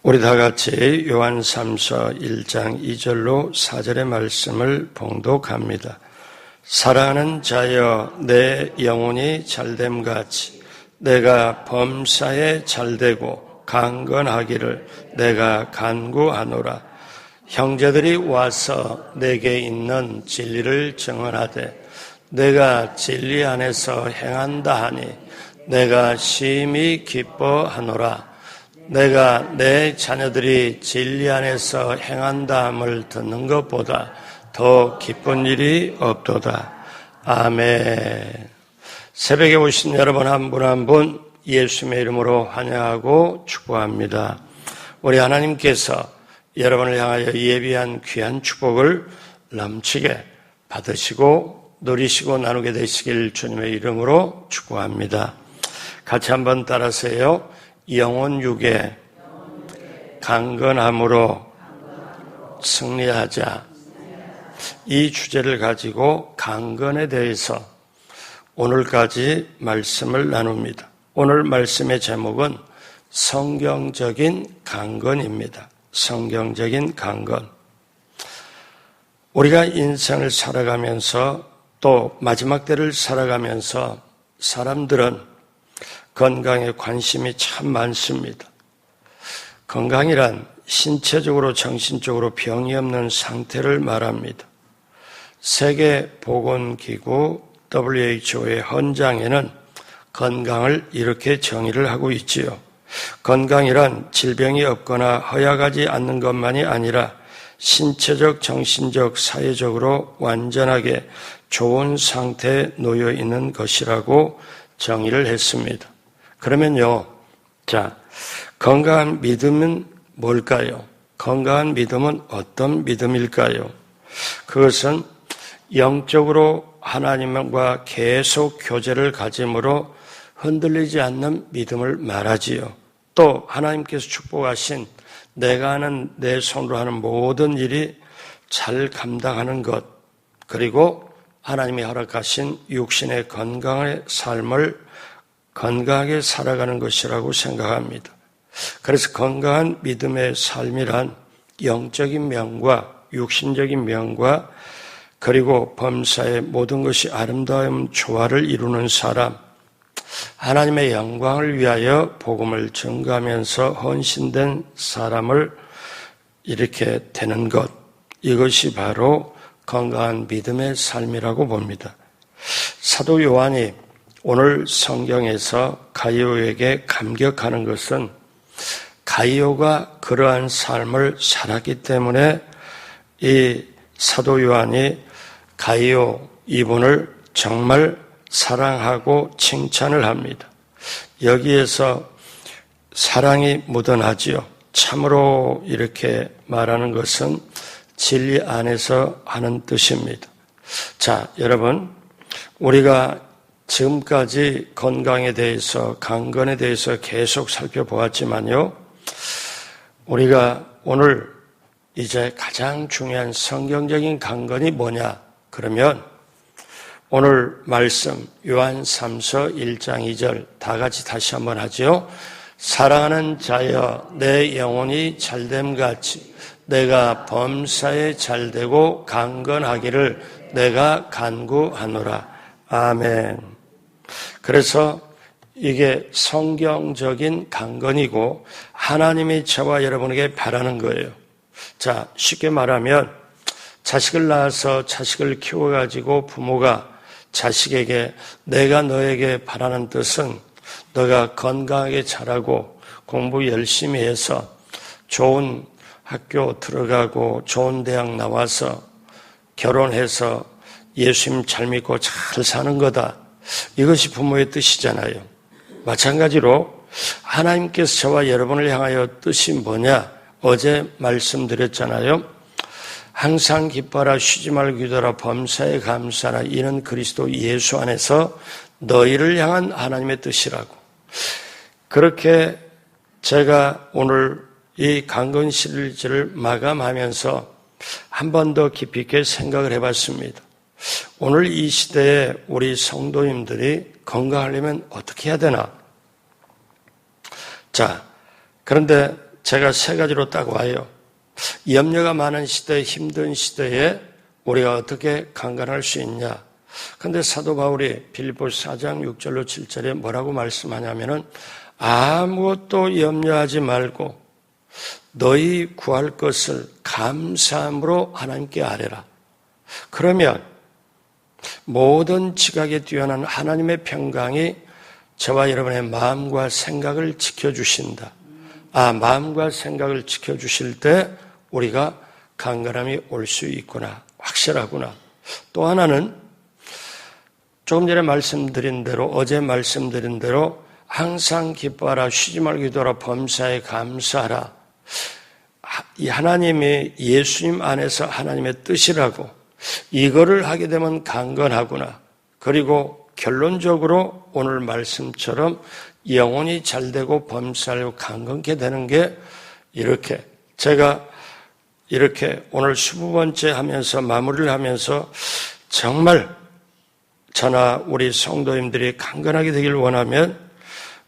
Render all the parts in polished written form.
우리 다 같이 요한3서 1장 2절로 4절의 말씀을 봉독합니다. 사랑하는 자여, 내 영혼이 잘됨같이 내가 범사에 잘되고 강건하기를 내가 간구하노라. 형제들이 와서 내게 있는 진리를 증언하되 내가 진리 안에서 행한다 하니 내가 심히 기뻐하노라. 내가 내 자녀들이 진리 안에서 행한다 함을 듣는 것보다 더 기쁜 일이 없도다. 아멘. 새벽에 오신 여러분 한 분 한 분 예수님의 이름으로 환영하고 축복합니다. 우리 하나님께서 여러분을 향하여 예비한 귀한 축복을 넘치게 받으시고 누리시고 나누게 되시길 주님의 이름으로 축복합니다. 같이 한번 따라하세요. 영혼 육에 강건함으로 승리하자. 이 주제를 가지고 강건에 대해서 오늘까지 말씀을 나눕니다. 오늘 말씀의 제목은 성경적인 강건입니다. 성경적인 강건. 우리가 인생을 살아가면서 또 마지막 때를 살아가면서 사람들은 건강에 관심이 참 많습니다. 건강이란 신체적으로 정신적으로 병이 없는 상태를 말합니다. 세계보건기구 WHO의 헌장에는 건강을 이렇게 정의를 하고 있지요. 건강이란 질병이 없거나 허약하지 않는 것만이 아니라 신체적, 정신적, 사회적으로 완전하게 좋은 상태에 놓여 있는 것이라고 정의를 했습니다. 그러면요, 건강한 믿음은 뭘까요? 건강한 믿음은 어떤 믿음일까요? 그것은 영적으로 하나님과 계속 교제를 가짐으로 흔들리지 않는 믿음을 말하지요. 또 하나님께서 축복하신 내가 하는 내 손으로 하는 모든 일이 잘 감당하는 것, 그리고 하나님이 허락하신 육신의 건강의 삶을 건강하게 살아가는 것이라고 생각합니다. 그래서 건강한 믿음의 삶이란 영적인 면과 육신적인 면과 그리고 범사의 모든 것이 아름다움 조화를 이루는 사람, 하나님의 영광을 위하여 복음을 전가하면서 헌신된 사람을 이렇게 되는 것, 이것이 바로 건강한 믿음의 삶이라고 봅니다. 사도 요한이 오늘 성경에서 가이오에게 감격하는 것은 가이오가 그러한 삶을 살았기 때문에 이 사도 요한이 가이오 이분을 정말 사랑하고 칭찬을 합니다. 여기에서 사랑이 묻어나지요. 참으로 이렇게 말하는 것은 진리 안에서 하는 뜻입니다. 자, 여러분, 우리가 지금까지 건강에 대해서, 강건에 대해서 계속 살펴보았지만요, 우리가 오늘 이제 가장 중요한 성경적인 강건이 뭐냐? 그러면 오늘 말씀 요한3서 1장 2절 다 같이 다시 한번 하죠. 사랑하는 자여, 내 영혼이 잘됨같이 내가 범사에 잘되고 강건하기를 내가 간구하노라. 아멘. 그래서 이게 성경적인 강건이고 하나님이 저와 여러분에게 바라는 거예요. 자, 쉽게 말하면 자식을 낳아서 자식을 키워가지고 부모가 자식에게 내가 너에게 바라는 뜻은 너가 건강하게 자라고 공부 열심히 해서 좋은 학교 들어가고 좋은 대학 나와서 결혼해서 예수님 잘 믿고 잘 사는 거다. 이것이 부모의 뜻이잖아요. 마찬가지로 하나님께서 저와 여러분을 향하여 뜻이 뭐냐? 어제 말씀드렸잖아요. 항상 기뻐하라, 쉬지 말고 기도하라, 범사에 감사하라. 이는 그리스도 예수 안에서 너희를 향한 하나님의 뜻이라고. 그렇게 제가 오늘 이 강건 시리즈를 마감하면서 한 번 더 깊이 있게 생각을 해봤습니다. 오늘 이 시대에 우리 성도님들이 건강하려면 어떻게 해야 되나? 자, 그런데 제가 세 가지로 딱 와요. 염려가 많은 시대, 힘든 시대에 우리가 어떻게 강건할 수 있냐. 근데 사도 바울이 빌립보서 4장 6절로 7절에 뭐라고 말씀하냐면은 아무것도 염려하지 말고 너희 구할 것을 감사함으로 하나님께 아뢰라. 그러면 모든 지각에 뛰어난 하나님의 평강이 저와 여러분의 마음과 생각을 지켜주신다. 마음과 생각을 지켜주실 때 우리가 강건함이 올 수 있구나. 확실하구나. 또 하나는 조금 전에 말씀드린 대로, 어제 말씀드린 대로 항상 기뻐하라, 쉬지 말고 기도하라, 범사에 감사하라. 이 하나님이 예수님 안에서 하나님의 뜻이라고, 이거를 하게 되면 강건하구나. 그리고 결론적으로 오늘 말씀처럼 영혼이 잘되고 범사하고 강건케 되는 게 이렇게, 제가 이렇게 오늘 20번째 하면서 마무리를 하면서 정말 저나 우리 성도님들이 강건하게 되길 원하면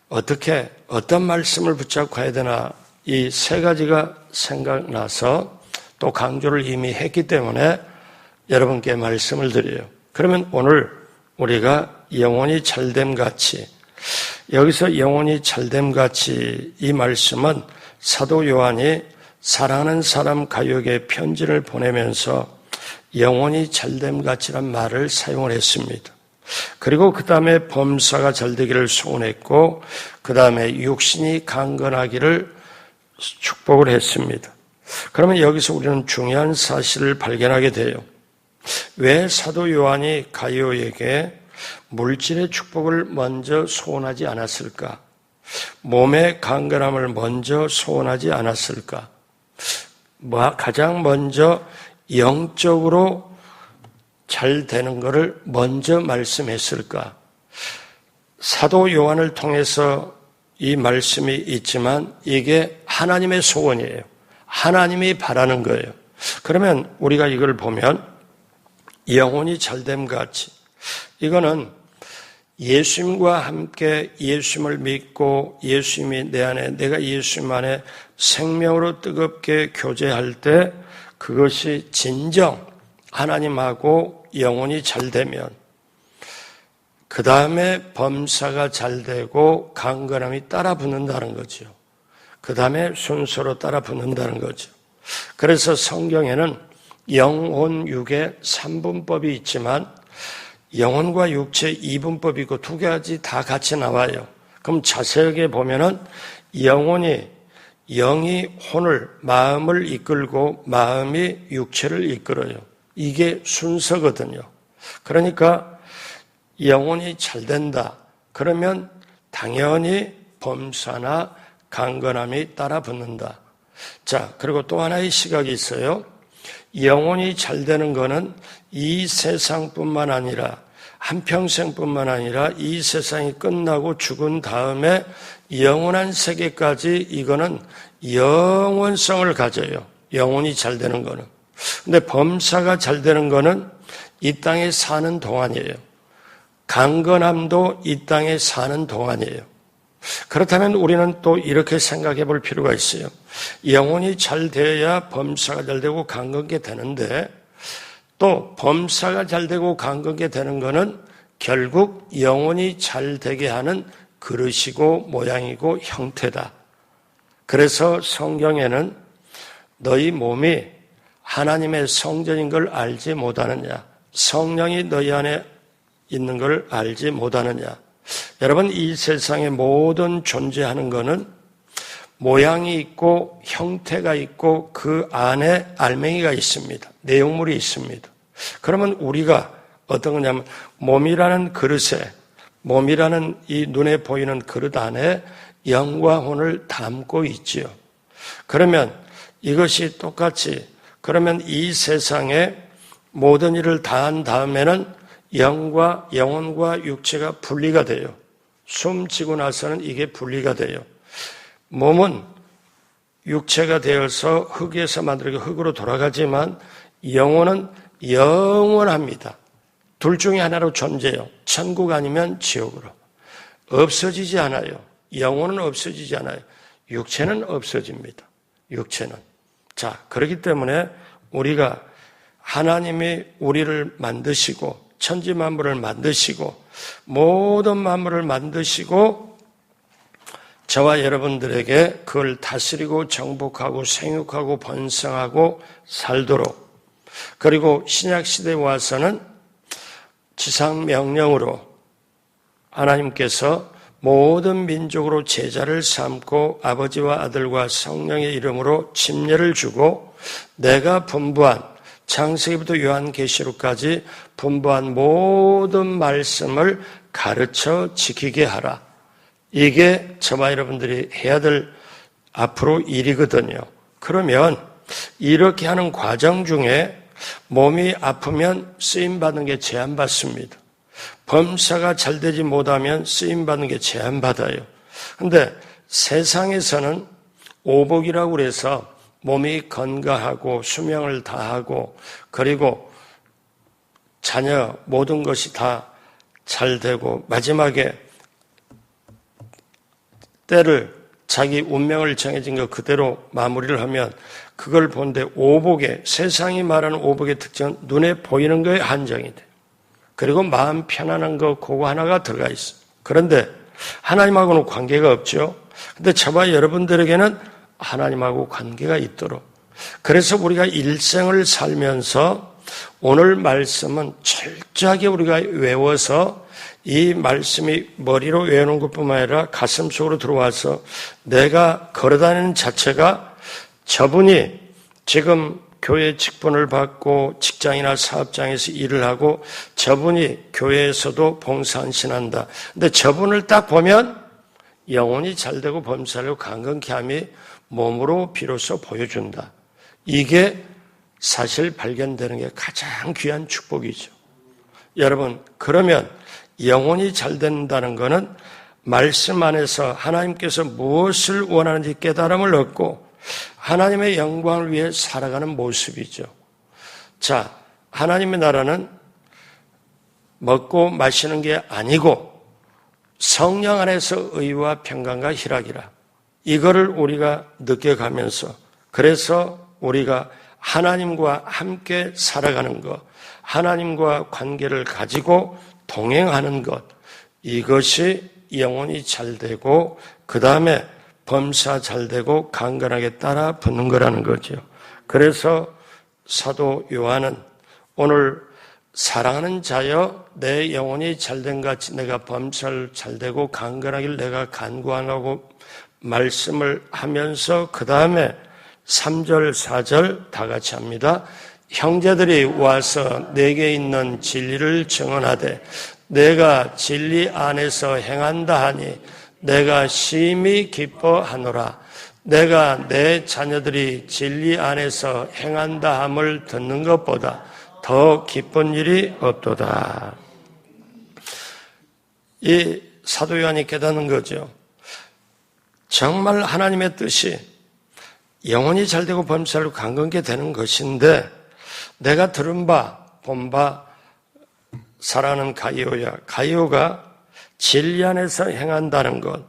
어떻게, 어떤 말씀을 붙잡고 해야 되나, 이 세 가지가 생각나서 또 강조를 이미 했기 때문에 여러분께 말씀을 드려요. 그러면 오늘 우리가 영혼이 잘됨 같이, 여기서 영혼이 잘됨 같이 이 말씀은 사도 요한이 사랑하는 사람 가요에게 편지를 보내면서 영혼이 잘됨 같이란 말을 사용을 했습니다. 그리고 그 다음에 범사가 잘되기를 소원했고, 그 다음에 육신이 강건하기를 축복을 했습니다. 그러면 여기서 우리는 중요한 사실을 발견하게 돼요. 왜 사도 요한이 가이오에게 물질의 축복을 먼저 소원하지 않았을까? 몸의 강건함을 먼저 소원하지 않았을까? 가장 먼저 영적으로 잘 되는 것을 먼저 말씀했을까? 사도 요한을 통해서 이 말씀이 있지만 이게 하나님의 소원이에요. 하나님이 바라는 거예요. 그러면 우리가 이걸 보면 영혼이 잘됨 같이, 이거는 예수님과 함께 예수님을 믿고 예수님이 내 안에, 내가 예수님 안에 생명으로 뜨겁게 교제할 때 그것이 진정 하나님하고 영혼이 잘되면 그 다음에 범사가 잘되고 강건함이 따라 붙는다는 거죠. 그 다음에 순서로 따라 붙는다는 거죠. 그래서 성경에는 영혼, 육의 3분법이 있지만 영혼과 육체 2분법이 있고 두 가지 다 같이 나와요. 그럼 자세하게 보면은 영이 혼을, 마음을 이끌고 마음이 육체를 이끌어요. 이게 순서거든요. 그러니까 영혼이 잘 된다. 그러면 당연히 범사나 강건함이 따라 붙는다. 자, 그리고 또 하나의 시각이 있어요. 영혼이 잘 되는 거는 이 세상뿐만 아니라, 한평생뿐만 아니라 이 세상이 끝나고 죽은 다음에 영원한 세계까지 이거는 영원성을 가져요. 영혼이 잘 되는 거는. 근데 범사가 잘 되는 거는 이 땅에 사는 동안이에요. 강건함도 이 땅에 사는 동안이에요. 그렇다면 우리는 또 이렇게 생각해 볼 필요가 있어요. 영혼이 잘 되어야 범사가 잘 되고 강건케 되는데, 또 범사가 잘 되고 강건케 되는 거는 결국 영혼이 잘 되게 하는 그릇이고 모양이고 형태다. 그래서 성경에는 너희 몸이 하나님의 성전인 걸 알지 못하느냐, 성령이 너희 안에 있는 걸 알지 못하느냐. 여러분, 이 세상의 모든 존재하는 것은 모양이 있고 형태가 있고 그 안에 알맹이가 있습니다. 내용물이 있습니다. 그러면 우리가 어떤 거냐면 몸이라는 그릇에, 몸이라는 이 눈에 보이는 그릇 안에 영과 혼을 담고 있지요. 그러면 이것이 똑같이, 그러면 이 세상에 모든 일을 다한 다음에는 영혼과 육체가 분리가 돼요. 숨지고 나서는 이게 분리가 돼요. 몸은 육체가 되어서 흙에서 만들어진 흙으로 돌아가지만 영혼은 영원합니다. 둘 중에 하나로 존재해요. 천국 아니면 지옥으로. 없어지지 않아요. 영혼은 없어지지 않아요. 육체는 없어집니다. 육체는. 자, 그렇기 때문에 우리가 하나님이 우리를 만드시고 천지 만물을 만드시고 모든 만물을 만드시고 저와 여러분들에게 그걸 다스리고 정복하고 생육하고 번성하고 살도록, 그리고 신약 시대에 와서는 지상 명령으로 하나님께서 모든 민족으로 제자를 삼고 아버지와 아들과 성령의 이름으로 침례를 주고 내가 분부한 창세기부터 요한계시록까지 분부한 모든 말씀을 가르쳐 지키게 하라. 이게 저와 여러분들이 해야 될 앞으로 일이거든요. 그러면 이렇게 하는 과정 중에 몸이 아프면 쓰임받는 게 제한받습니다. 범사가 잘 되지 못하면 쓰임받는 게 제한받아요. 근데 세상에서는 오복이라고 그래서 몸이 건강하고 수명을 다하고 그리고 자녀 모든 것이 다 잘 되고 마지막에 때를 자기 운명을 정해진 것 그대로 마무리를 하면 그걸 본데 오복의, 세상이 말하는 오복의 특징은 눈에 보이는 거에 한정이 돼요. 그리고 마음 편안한 거 그거 하나가 들어가 있어요. 그런데 하나님하고는 관계가 없죠. 근데 저와 여러분들에게는 하나님하고 관계가 있도록, 그래서 우리가 일생을 살면서 오늘 말씀은 철저하게 우리가 외워서 이 말씀이 머리로 외우는 것뿐만 아니라 가슴 속으로 들어와서 내가 걸어다니는 자체가 저분이 지금 교회 직분을 받고 직장이나 사업장에서 일을 하고 저분이 교회에서도 봉사한신한다. 근데 저분을 딱 보면 영혼이 잘되고 범사하고 강건케 함이 몸으로 비로소 보여준다. 이게 사실 발견되는 게 가장 귀한 축복이죠. 여러분, 그러면 영혼이 잘 된다는 것은 말씀 안에서 하나님께서 무엇을 원하는지 깨달음을 얻고 하나님의 영광을 위해 살아가는 모습이죠. 자, 하나님의 나라는 먹고 마시는 게 아니고 성령 안에서 의와 평강과 희락이라. 이거를 우리가 느껴가면서, 그래서 우리가 하나님과 함께 살아가는 것, 하나님과 관계를 가지고 동행하는 것, 이것이 영혼이 잘 되고 그 다음에 범사 잘 되고 강건하게 따라 붙는 거라는 거죠. 그래서 사도 요한은 오늘 사랑하는 자여 내 영혼이 잘된 같이 내가 범사를 잘 되고 강건하길 내가 간구하라고 말씀을 하면서 그 다음에 3절, 4절 다 같이 합니다. 형제들이 와서 내게 있는 진리를 증언하되 내가 진리 안에서 행한다 하니 내가 심히 기뻐하노라. 내가 내 자녀들이 진리 안에서 행한다 함을 듣는 것보다 더 기쁜 일이 없도다. 이 사도 요한이 깨닫는 거죠. 정말 하나님의 뜻이 영혼이 잘되고 범사로 강건케 되는 것인데 내가 들은 바, 본 바, 사랑하는 가이오야. 가이오가 진리 안에서 행한다는 것,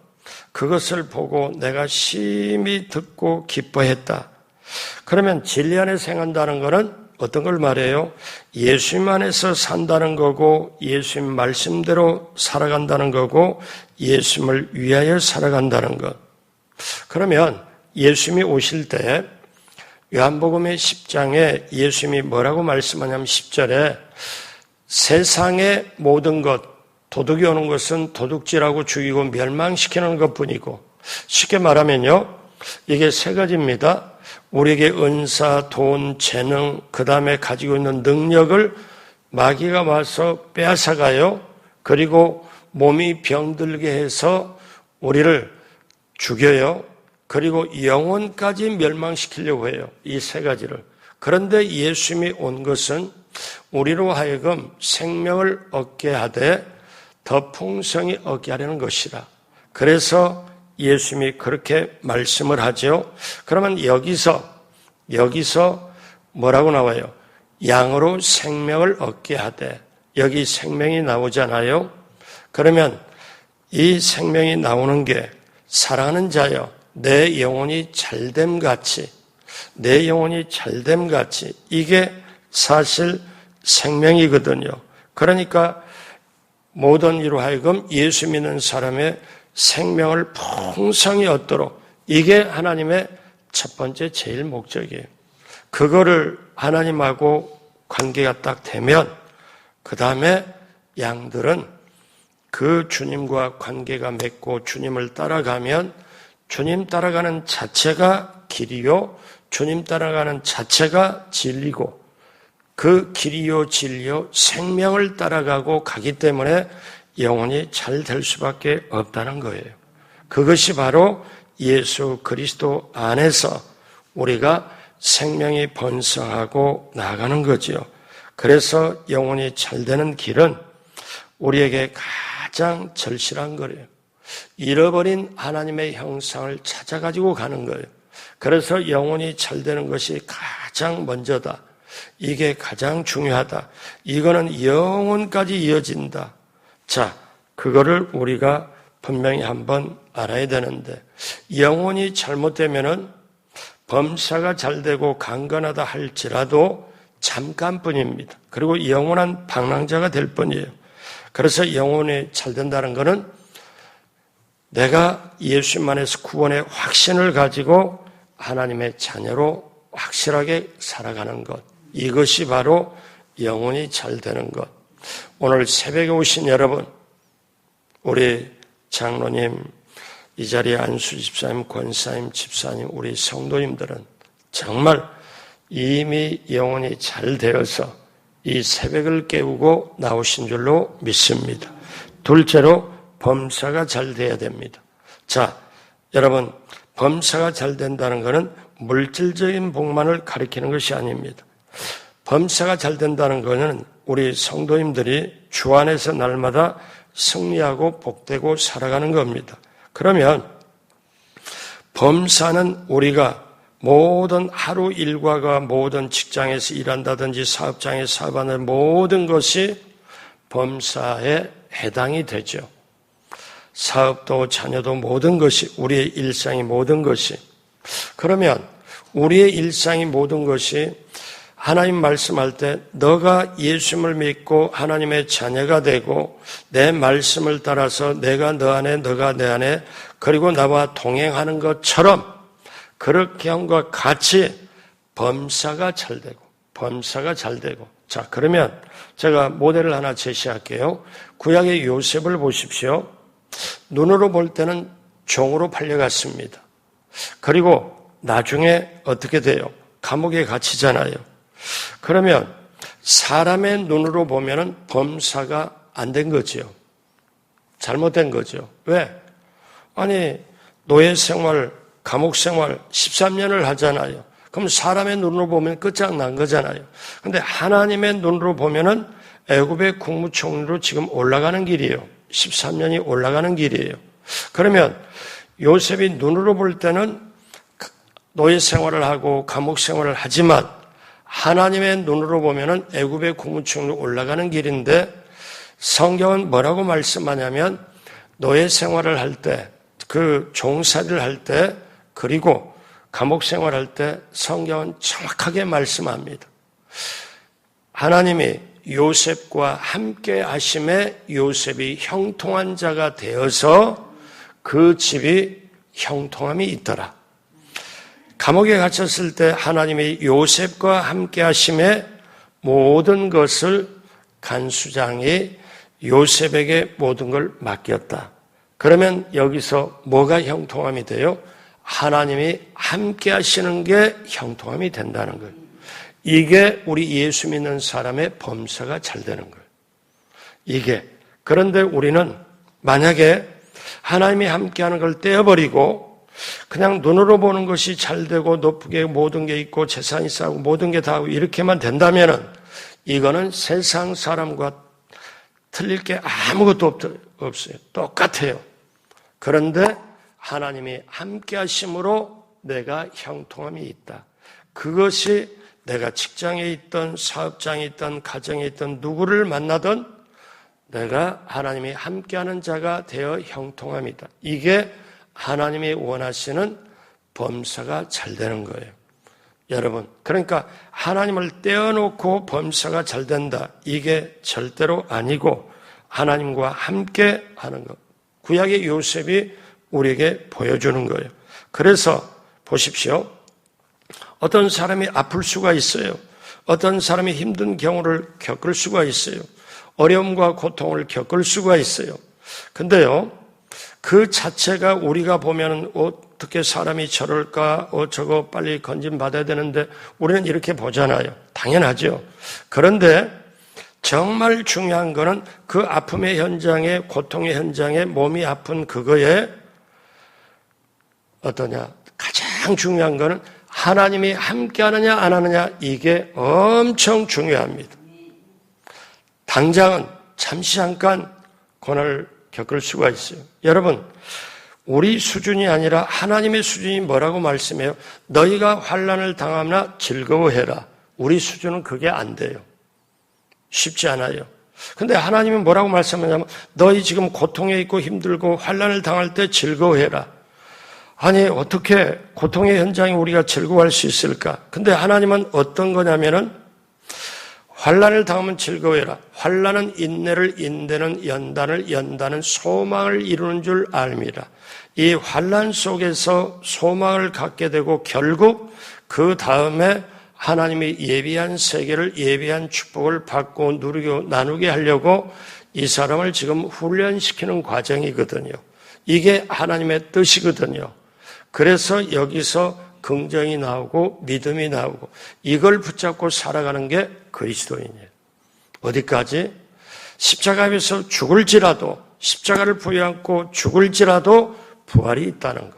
그것을 보고 내가 심히 듣고 기뻐했다. 그러면 진리 안에서 행한다는 것은 어떤 걸 말해요? 예수님 안에서 산다는 거고 예수님 말씀대로 살아간다는 거고 예수님을 위하여 살아간다는 것. 그러면 예수님이 오실 때 요한복음의 10장에 예수님이 뭐라고 말씀하냐면 10절에 세상의 모든 것, 도둑이 오는 것은 도둑질하고 죽이고 멸망시키는 것뿐이고, 쉽게 말하면요, 이게 세 가지입니다. 우리에게 은사, 돈, 재능, 그 다음에 가지고 있는 능력을 마귀가 와서 빼앗아가요. 그리고 몸이 병들게 해서 우리를 죽여요. 그리고 영혼까지 멸망시키려고 해요. 이 세 가지를. 그런데 예수님이 온 것은 우리로 하여금 생명을 얻게 하되 더 풍성히 얻게 하려는 것이라. 그래서 예수님이 그렇게 말씀을 하죠. 그러면 여기서 뭐라고 나와요? 양으로 생명을 얻게 하되, 여기 생명이 나오잖아요. 그러면 이 생명이 나오는 게 사랑하는 자여 내 영혼이 잘됨같이, 내 영혼이 잘됨같이, 이게 사실 생명이거든요. 그러니까 모든 이로 하여금 예수 믿는 사람의 생명을 풍성히 얻도록, 이게 하나님의 첫 번째 제일 목적이에요. 그거를 하나님하고 관계가 딱 되면 그 다음에 양들은 그 주님과 관계가 맺고 주님을 따라가면 주님 따라가는 자체가 길이요, 주님 따라가는 자체가 진리고, 그 길이요 진리요 생명을 따라가고 가기 때문에 영혼이 잘 될 수밖에 없다는 거예요. 그것이 바로 예수 그리스도 안에서 우리가 생명이 번성하고 나가는 거지요. 그래서 영혼이 잘 되는 길은 우리에게 가장 절실한 거예요. 잃어버린 하나님의 형상을 찾아가지고 가는 거예요. 그래서 영혼이 잘 되는 것이 가장 먼저다. 이게 가장 중요하다. 이거는 영혼까지 이어진다. 자, 그거를 우리가 분명히 한번 알아야 되는데, 영혼이 잘못되면은 범사가 잘 되고 강건하다 할지라도 잠깐뿐입니다. 그리고 영원한 방랑자가 될 뿐이에요. 그래서 영혼이 잘 된다는 것은 내가 예수만에서 구원의 확신을 가지고 하나님의 자녀로 확실하게 살아가는 것, 이것이 바로 영혼이 잘 되는 것. 오늘 새벽에 오신 여러분, 우리 장로님, 이 자리에 안수 집사님, 권사님, 집사님, 우리 성도님들은 정말 이미 영혼이 잘 되어서 이 새벽을 깨우고 나오신 줄로 믿습니다. 둘째로 범사가 잘 돼야 됩니다. 자, 여러분, 범사가 잘 된다는 것은 물질적인 복만을 가리키는 것이 아닙니다. 범사가 잘 된다는 것은 우리 성도님들이 주 안에서 날마다 승리하고 복되고 살아가는 겁니다. 그러면 범사는 우리가 모든 하루 일과가 모든 직장에서 일한다든지 사업장에서 사업하는 모든 것이 범사에 해당이 되죠. 사업도 자녀도 모든 것이, 우리의 일상이 모든 것이. 그러면 우리의 일상이 모든 것이 하나님 말씀할 때 너가 예수님을 믿고 하나님의 자녀가 되고 내 말씀을 따라서 내가 너 안에 너가 내 안에 그리고 나와 동행하는 것처럼 그렇게 함과 같이 범사가 잘 되고 범사가 잘 되고. 자, 그러면 제가 모델을 하나 제시할게요. 구약의 요셉을 보십시오. 눈으로 볼 때는 종으로 팔려갔습니다. 그리고 나중에 어떻게 돼요? 감옥에 갇히잖아요. 그러면 사람의 눈으로 보면은 범사가 안 된 거지요. 잘못된 거죠. 왜? 아니, 노예 생활, 감옥 생활 13년을 하잖아요. 그럼 사람의 눈으로 보면 끝장난 거잖아요. 근데 하나님의 눈으로 보면은 애굽의 국무총리로 지금 올라가는 길이에요. 13년이 올라가는 길이에요. 그러면 요셉이 눈으로 볼 때는 노예 생활을 하고 감옥 생활을 하지만 하나님의 눈으로 보면은 애굽의 국무총리로 올라가는 길인데 성경은 뭐라고 말씀하냐면 노예 생활을 할 때, 그 종살이를 할 때, 그리고 감옥 생활할 때 성경은 정확하게 말씀합니다. 하나님이 요셉과 함께 하심에 요셉이 형통한 자가 되어서 그 집이 형통함이 있더라. 감옥에 갇혔을 때 하나님이 요셉과 함께 하심에 모든 것을 간수장이 요셉에게 모든 걸 맡겼다. 그러면 여기서 뭐가 형통함이 돼요? 하나님이 함께 하시는 게 형통함이 된다는 거예요. 이게 우리 예수 믿는 사람의 범사가 잘 되는 거예요. 이게. 그런데 우리는 만약에 하나님이 함께 하는 걸 떼어버리고 그냥 눈으로 보는 것이 잘 되고 높게 모든 게 있고 재산이 쌓고 모든 게 다 하고 이렇게만 된다면은 이거는 세상 사람과 틀릴 게 아무것도 없어요. 똑같아요. 그런데 하나님이 함께 하심으로 내가 형통함이 있다. 그것이 내가 직장에 있던 사업장에 있던 가정에 있던 누구를 만나든 내가 하나님이 함께하는 자가 되어 형통함이다. 이게 하나님이 원하시는 범사가 잘 되는 거예요. 여러분, 그러니까 하나님을 떼어놓고 범사가 잘 된다. 이게 절대로 아니고 하나님과 함께 하는 것. 구약의 요셉이 우리에게 보여주는 거예요. 그래서 보십시오. 어떤 사람이 아플 수가 있어요. 어떤 사람이 힘든 경우를 겪을 수가 있어요. 어려움과 고통을 겪을 수가 있어요. 근데요, 그 자체가 우리가 보면 어떻게 사람이 저럴까? 저거 빨리 건진받아야 되는데 우리는 이렇게 보잖아요. 당연하죠. 그런데 정말 중요한 거는 그 아픔의 현장에, 고통의 현장에 몸이 아픈 그거에 어떠냐? 가장 중요한 거는 하나님이 함께 하느냐 안 하느냐, 이게 엄청 중요합니다. 당장은 잠시 잠깐 고난을 겪을 수가 있어요. 여러분, 우리 수준이 아니라 하나님의 수준이 뭐라고 말씀해요? 너희가 환난을 당하나 즐거워해라. 우리 수준은 그게 안 돼요. 쉽지 않아요. 근데 하나님은 뭐라고 말씀하냐면 너희 지금 고통에 있고 힘들고 환난을 당할 때 즐거워해라. 아니, 어떻게 고통의 현장에 우리가 즐거워할 수 있을까? 근데 하나님은 어떤 거냐면은 환난을 당하면 즐거워해라. 환난은 인내를, 인내는 연단을, 연단은 소망을 이루는 줄 압니다. 이 환난 속에서 소망을 갖게 되고 결국 그 다음에 하나님이 예비한 세계를, 예비한 축복을 받고 누리고 나누게 하려고 이 사람을 지금 훈련시키는 과정이거든요. 이게 하나님의 뜻이거든요. 그래서 여기서 긍정이 나오고 믿음이 나오고 이걸 붙잡고 살아가는 게 그리스도인이에요. 어디까지? 십자가 앞에서 죽을지라도, 십자가를 부여안고 죽을지라도 부활이 있다는 것.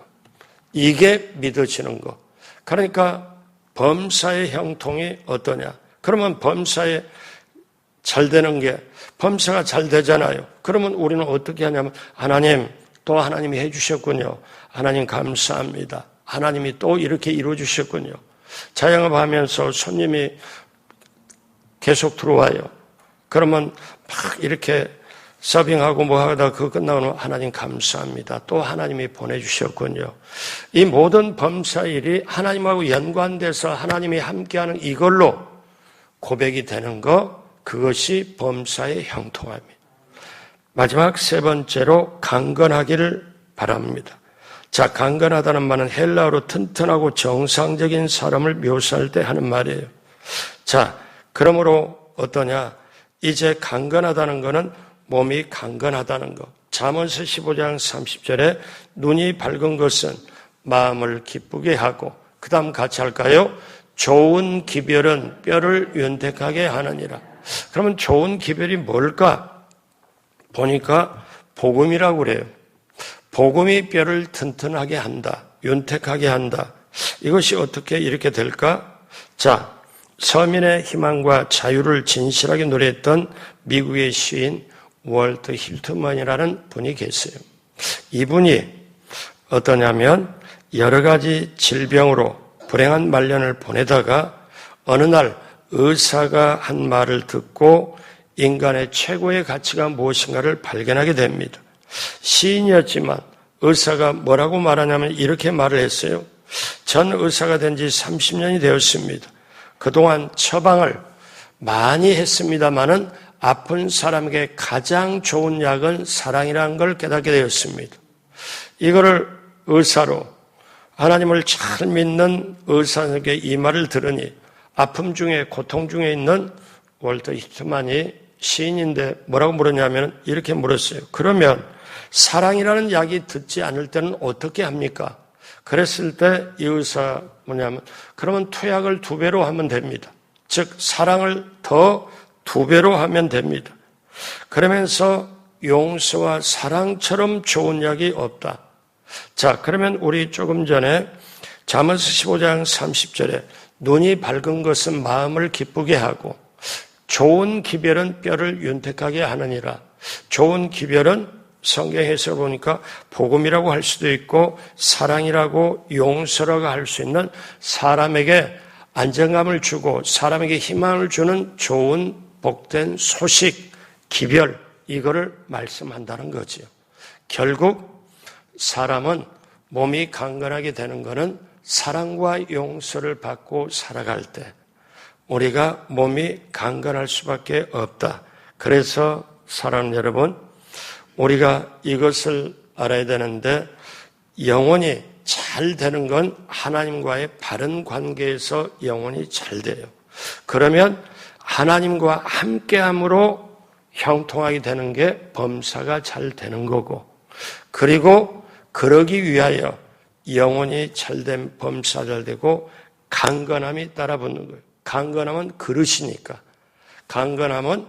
이게 믿어지는 것. 그러니까 범사의 형통이 어떠냐? 그러면 범사에 잘 되는 게, 범사가 잘 되잖아요. 그러면 우리는 어떻게 하냐면 하나님, 또 하나님이 해주셨군요. 하나님 감사합니다. 하나님이 또 이렇게 이루어주셨군요. 자영업하면서 손님이 계속 들어와요. 그러면 막 이렇게 서빙하고 뭐 하다 그거 끝나면 하나님 감사합니다. 또 하나님이 보내주셨군요. 이 모든 범사일이 하나님하고 연관돼서 하나님이 함께하는 이걸로 고백이 되는 것, 그것이 범사의 형통함입니다. 마지막 세 번째로 강건하기를 바랍니다. 자, 강건하다는 말은 헬라어로 튼튼하고 정상적인 사람을 묘사할 때 하는 말이에요. 자, 그러므로 어떠냐? 이제 강건하다는 것은 몸이 강건하다는 것. 잠언서 15장 30절에 눈이 밝은 것은 마음을 기쁘게 하고, 그 다음 같이 할까요? 좋은 기별은 뼈를 윤택하게 하느니라. 그러면 좋은 기별이 뭘까? 보니까 복음이라고 그래요. 복음이 뼈를 튼튼하게 한다. 윤택하게 한다. 이것이 어떻게 이렇게 될까? 자, 서민의 희망과 자유를 진실하게 노래했던 미국의 시인 월트 힐트만이라는 분이 계세요. 이분이 어떠냐면 여러 가지 질병으로 불행한 말년을 보내다가 어느 날 의사가 한 말을 듣고 인간의 최고의 가치가 무엇인가를 발견하게 됩니다. 시인이었지만 의사가 뭐라고 말하냐면 이렇게 말을 했어요. 전 의사가 된 지 30년이 되었습니다. 그동안 처방을 많이 했습니다마는 아픈 사람에게 가장 좋은 약은 사랑이라는 걸 깨닫게 되었습니다. 이거를 의사로 하나님을 잘 믿는 의사에게 이 말을 들으니 아픔 중에 고통 중에 있는 월터 히트만이 시인인데 뭐라고 물었냐면 이렇게 물었어요. 그러면 사랑이라는 약이 듣지 않을 때는 어떻게 합니까? 그랬을 때 이 의사 뭐냐면 그러면 투약을 2배로 하면 됩니다. 즉 사랑을 더 2배로 하면 됩니다. 그러면서 용서와 사랑처럼 좋은 약이 없다. 자, 그러면 우리 조금 전에 잠언서 15장 30절에 눈이 밝은 것은 마음을 기쁘게 하고 좋은 기별은 뼈를 윤택하게 하느니라. 좋은 기별은 성경 해석을 보니까 복음이라고 할 수도 있고 사랑이라고 용서라고 할 수 있는 사람에게 안정감을 주고 사람에게 희망을 주는 좋은 복된 소식, 기별, 이거를 말씀한다는 거지요. 결국 사람은 몸이 강건하게 되는 것은 사랑과 용서를 받고 살아갈 때 우리가 몸이 강건할 수밖에 없다. 그래서 사랑하는 여러분, 우리가 이것을 알아야 되는데 영혼이 잘 되는 건 하나님과의 바른 관계에서 영혼이 잘 돼요. 그러면 하나님과 함께함으로 형통하게 되는 게 범사가 잘 되는 거고, 그리고 그러기 위하여 영혼이 잘된 범사가 잘 되고 강건함이 따라붙는 거예요. 강건함은 그릇이니까. 강건함은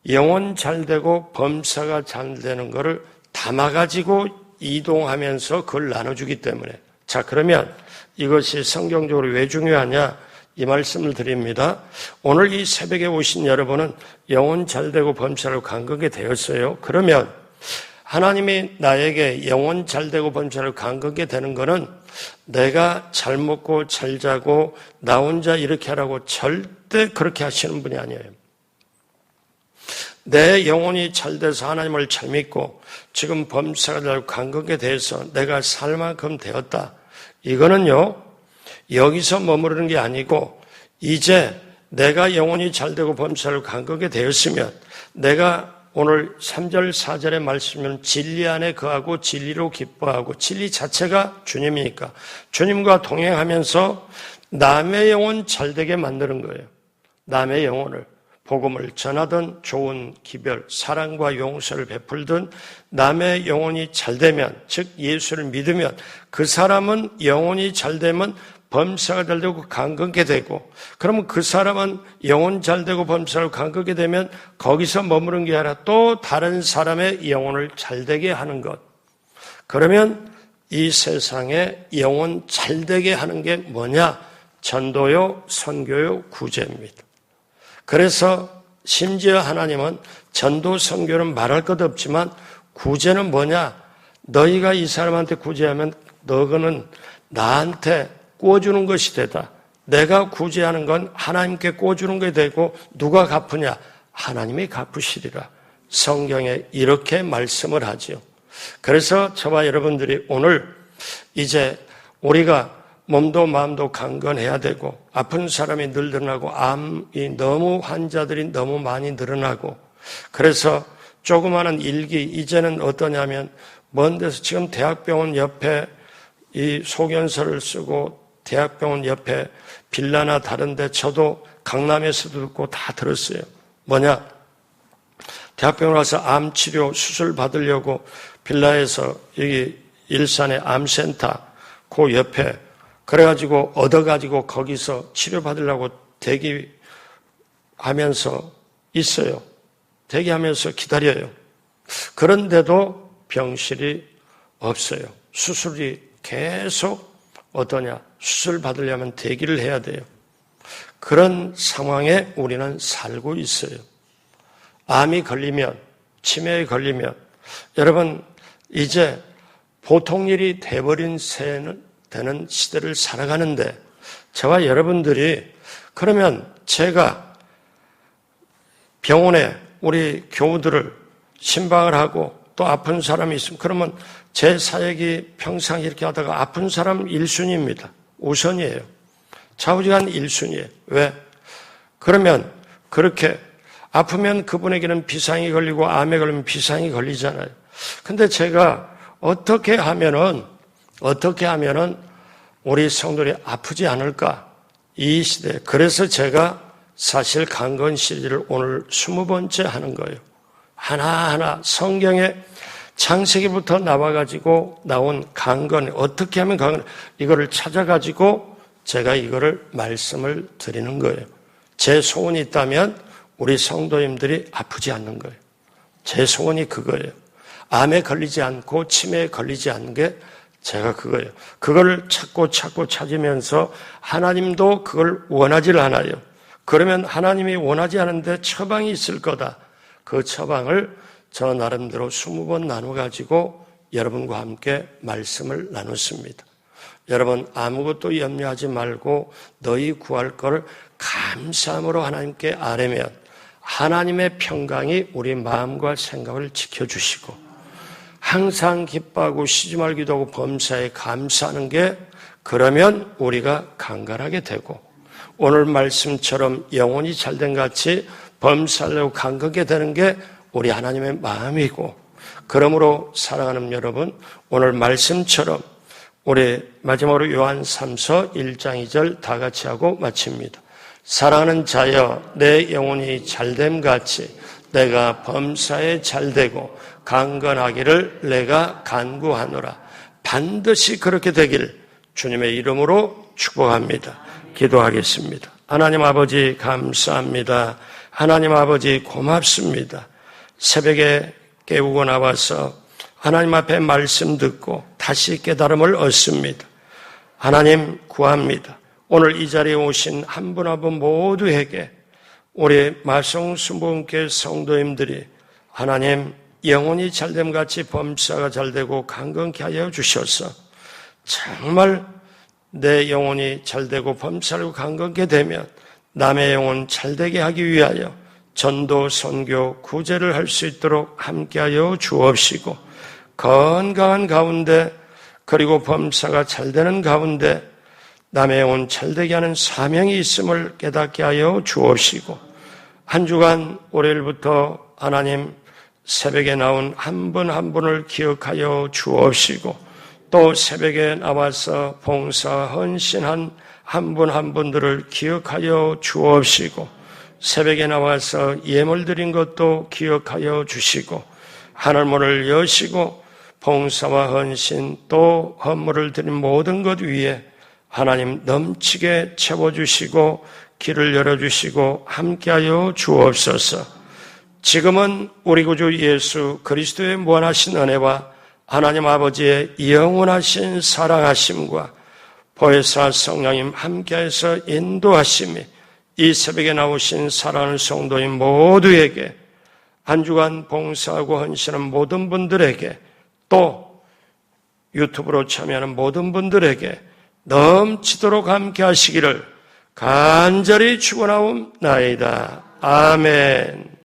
영혼 잘 되고 범사가 잘 되는 것을 담아가지고 이동하면서 그걸 나눠주기 때문에. 자, 그러면 이것이 성경적으로 왜 중요하냐? 이 말씀을 드립니다. 오늘 이 새벽에 오신 여러분은 영혼 잘 되고 범사로 강건하게 되었어요. 그러면 하나님이 나에게 영혼 잘 되고 범사로 강건하게 되는 것은 내가 잘 먹고 잘 자고 나 혼자 이렇게 하라고 절대 그렇게 하시는 분이 아니에요. 내 영혼이 잘 돼서 하나님을 잘 믿고 지금 범사가 되고 강건하게 돼서 내가 살 만큼 되었다. 이거는요, 여기서 머무르는 게 아니고 이제 내가 영혼이 잘 되고 범사를 강건하게 되었으면 내가 오늘 3절 4절의 말씀은 진리 안에 거하고 진리로 기뻐하고 진리 자체가 주님이니까 주님과 동행하면서 남의 영혼 잘 되게 만드는 거예요. 남의 영혼을 복음을 전하든 좋은 기별, 사랑과 용서를 베풀든 남의 영혼이 잘 되면, 즉 예수를 믿으면 그 사람은 영혼이 잘 되면 범사가 잘 되고 강건하게 되고, 그러면 그 사람은 영혼 잘 되고 범사로 강건하게 되면 거기서 머무는 게 아니라 또 다른 사람의 영혼을 잘 되게 하는 것. 그러면 이 세상에 영혼 잘 되게 하는 게 뭐냐? 전도요, 선교요, 구제입니다. 그래서 심지어 하나님은 전도, 선교는 말할 것 없지만 구제는 뭐냐? 너희가 이 사람한테 구제하면 너는 나한테 꿔주는 것이 되다. 내가 구제하는 건 하나님께 꿔주는 게 되고 누가 갚으냐? 하나님이 갚으시리라. 성경에 이렇게 말씀을 하지요. 그래서 저와 여러분들이 오늘 이제 우리가 몸도 마음도 강건해야 되고 아픈 사람이 늘어나고 암이 너무 환자들이 너무 많이 늘어나고, 그래서 조그마한 일기 이제는 어떠냐면 먼 데서 지금 대학병원 옆에 이 소견서를 쓰고 대학병원 옆에 빌라나 다른데 저도 강남에서도 듣고 다 들었어요. 뭐냐? 대학병원 가서 암치료 수술 받으려고 빌라에서 여기 일산의 암센터 그 옆에 그래가지고 얻어가지고 거기서 치료받으려고 대기하면서 있어요. 대기하면서 기다려요. 그런데도 병실이 없어요. 수술이 계속 어떠냐? 수술 받으려면 대기를 해야 돼요. 그런 상황에 우리는 살고 있어요. 암이 걸리면, 치매에 걸리면, 여러분 이제 보통 일이 돼버린 되는 시대를 살아가는데 저와 여러분들이 그러면 제가 병원에 우리 교우들을 신방을 하고 또 아픈 사람이 있으면 그러면 제 사역이 평생 이렇게 하다가 아픈 사람 1순위입니다. 우선이에요. 좌우지간 1순위예요. 왜? 그러면 그렇게 아프면 그분에게는 비상이 걸리고 암에 걸리면 비상이 걸리잖아요. 근데 제가 어떻게 하면은 우리 성도들이 아프지 않을까? 이 시대. 그래서 제가 사실 강건 시리즈를 오늘 20번째 하는 거예요. 하나하나 성경에 창세기부터 나와가지고 나온 강건, 어떻게 하면 강건, 이거를 찾아가지고 제가 이거를 말씀을 드리는 거예요. 제 소원이 있다면 우리 성도님들이 아프지 않는 거예요. 제 소원이 그거예요. 암에 걸리지 않고 치매에 걸리지 않는 게 제가 그거예요. 그걸 찾고 찾으면서 하나님도 그걸 원하지를 않아요. 그러면 하나님이 원하지 않은데 처방이 있을 거다. 그 처방을 저 나름대로 20번 나눠가지고 여러분과 함께 말씀을 나눴습니다. 여러분 아무것도 염려하지 말고 너희 구할 것을 감사함으로 하나님께 아뢰면 하나님의 평강이 우리 마음과 생각을 지켜주시고 항상 기뻐하고 쉬지 말기도 하고 범사에 감사하는 게, 그러면 우리가 강건하게 되고, 오늘 말씀처럼 영혼이 잘된 같이 범사하려고 강건하게 되는 게 우리 하나님의 마음이고, 그러므로 사랑하는 여러분, 오늘 말씀처럼 우리 마지막으로 요한 3서 1장 2절 다 같이 하고 마칩니다. 사랑하는 자여, 내 영혼이 잘됨 같이 내가 범사에 잘되고 강건하기를 내가 간구하노라. 반드시 그렇게 되길 주님의 이름으로 축복합니다. 기도하겠습니다. 하나님 아버지 감사합니다. 하나님 아버지 고맙습니다. 새벽에 깨우고 나와서 하나님 앞에 말씀 듣고 다시 깨달음을 얻습니다. 하나님 구합니다. 오늘 이 자리에 오신 한 분 한 분 모두에게 우리 마성순복음교회 성도님들이 하나님 영혼이 잘됨같이 범사가 잘되고 강건케 하여 주셔서 정말 내 영혼이 잘되고 범사로 강건케 되면 남의 영혼 잘되게 하기 위하여 전도, 선교, 구제를 할 수 있도록 함께하여 주옵시고, 건강한 가운데 그리고 범사가 잘되는 가운데 남의 영혼 잘되게 하는 사명이 있음을 깨닫게 하여 주옵시고, 한 주간 월요일부터 하나님 새벽에 나온 한 분 한 분을 기억하여 주옵시고, 또 새벽에 나와서 봉사 헌신한 한 분 한 분들을 기억하여 주옵시고, 새벽에 나와서 예물 드린 것도 기억하여 주시고, 하늘문을 여시고 봉사와 헌신 또 헌물을 드린 모든 것 위에 하나님 넘치게 채워주시고 길을 열어주시고 함께하여 주옵소서. 지금은 우리 구주 예수 그리스도의 무한하신 은혜와 하나님 아버지의 영원하신 사랑하심과 보혜사 성령님 함께해서 인도하심이 이 새벽에 나오신 사랑하는 성도인 모두에게, 한 주간 봉사하고 헌신하는 모든 분들에게, 또 유튜브로 참여하는 모든 분들에게 넘치도록 함께 하시기를 간절히 축원하옵나이다. 아멘.